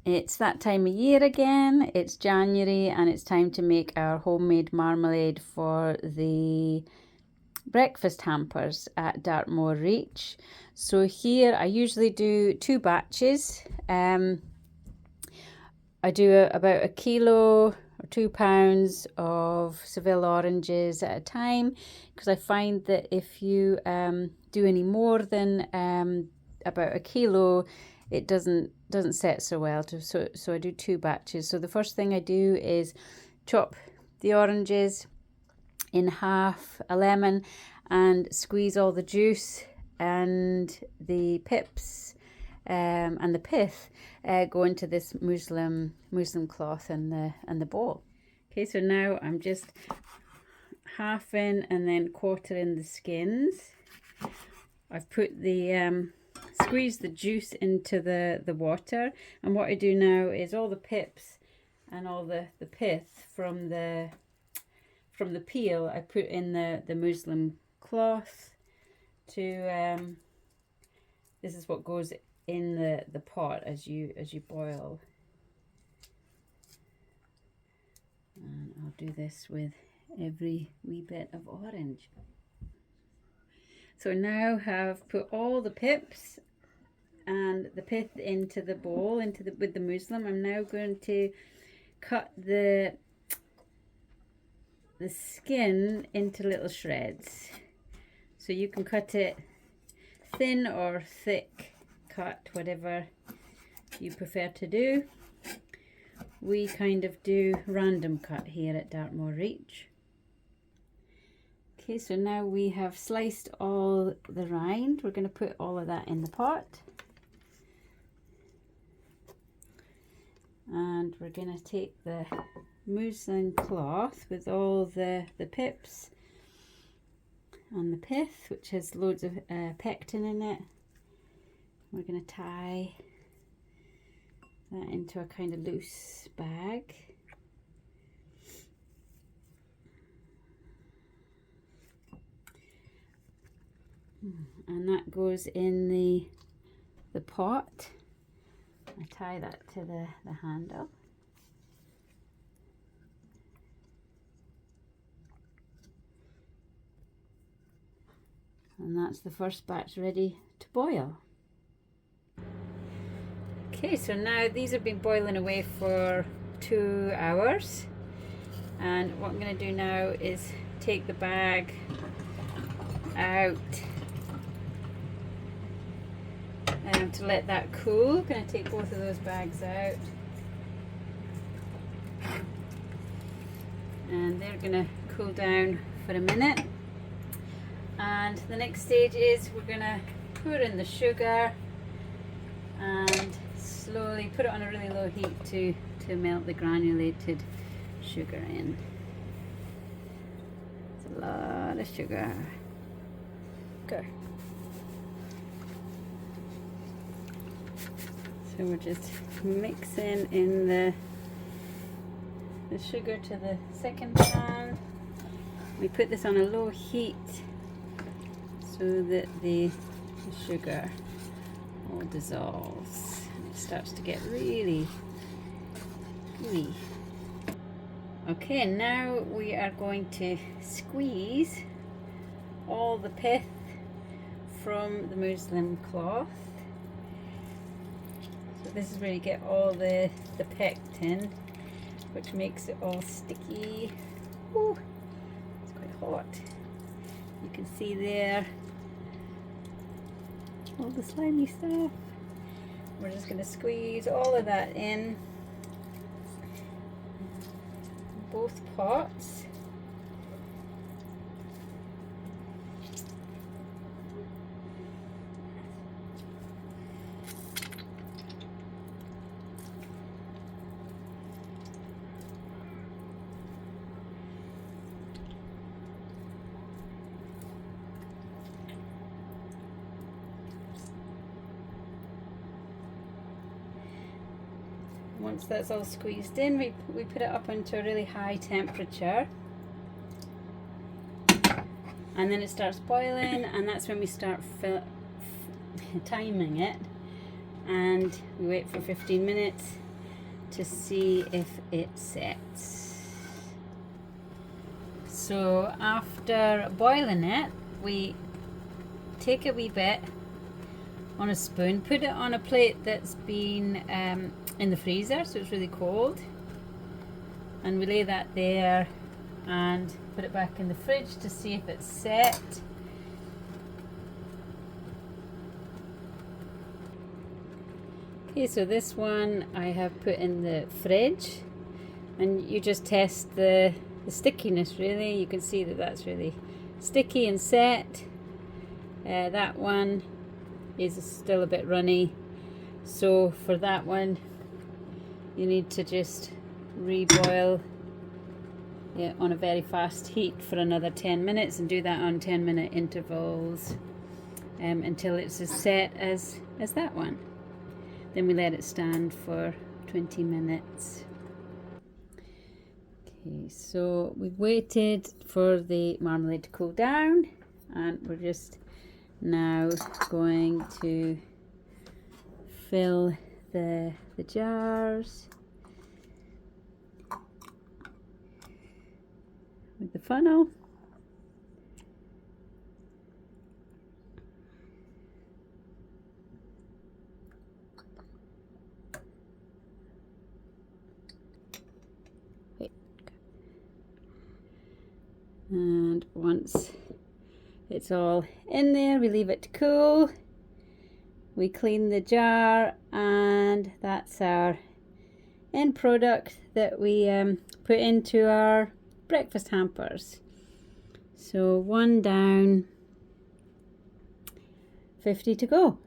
It's that time of year again. It's January and it's time to make our homemade marmalade for the breakfast hampers at Dartmoor Reach. So here I usually do 2 batches. I do about 1 kilo or 2 pounds of Seville oranges at a time, because I find that if you do any more than about 1 kilo, it doesn't set so well. So I do 2 batches. So the first thing I do is chop the oranges in half, a lemon, and squeeze all the juice and the pips and the pith go into this muslin cloth and the bowl. Okay, so now I'm just halving and then quartering the skins. I've put the squeeze the juice into the water, and what I do now is all the pips and all the pith from the peel I put in the muslin cloth to this is what goes in the pot as you boil. And I'll do this with every wee bit of orange. So now have put all the pips and the pith into the bowl, with the muslin. I'm now going to cut the skin into little shreds. So you can cut it thin or thick cut, whatever you prefer to do. We kind of do random cut here at Dartmoor Reach. Okay, so now we have sliced all the rind. We're going to put all of that in the pot. And we're going to take the muslin cloth with all the pips and the pith, which has loads of pectin in it. We're going to tie that into a kind of loose bag. And that goes in the pot. I tie that to the handle. And that's the first batch ready to boil. Okay, so now these have been boiling away for 2 hours. And what I'm going to do now is take the bag out to let that cool. I'm going to take both of those bags out. And they're going to cool down for a minute. And the next stage is we're going to pour in the sugar and slowly put it on a really low heat to melt the granulated sugar in. It's a lot of sugar. Okay. So we're just mixing in the sugar to the second pan. We put this on a low heat so that the sugar all dissolves and it starts to get really gooey. Okay, now we are going to squeeze all the pith from the muslin cloth. So this is where you get all the pectin, which makes it all sticky. Ooh, it's quite hot. You can see there all the slimy stuff. We're just going to squeeze all of that in both pots. Once that's all squeezed in, we put it up into a really high temperature, and then it starts boiling, and that's when we start timing it, and we wait for 15 minutes, to see if it sets. So after boiling it, we take a wee bit on a spoon, put it on a plate that's been in the freezer, so it's really cold, and we lay that there and put it back in the fridge to see if it's set. Okay, so this one I have put in the fridge, and you just test the stickiness really. You can see that that's really sticky and set. That one is still a bit runny, so for that one you need to just reboil it on a very fast heat for another 10 minutes and do that on 10-minute intervals until it's as set as that one. Then we let it stand for 20 minutes. Okay, so we've waited for the marmalade to cool down, and we're just now going to fill the jars with the funnel. And once it's all in there, we leave it to cool. We clean the jar, and that's our end product that we put into our breakfast hampers. So 1 down, 50 to go.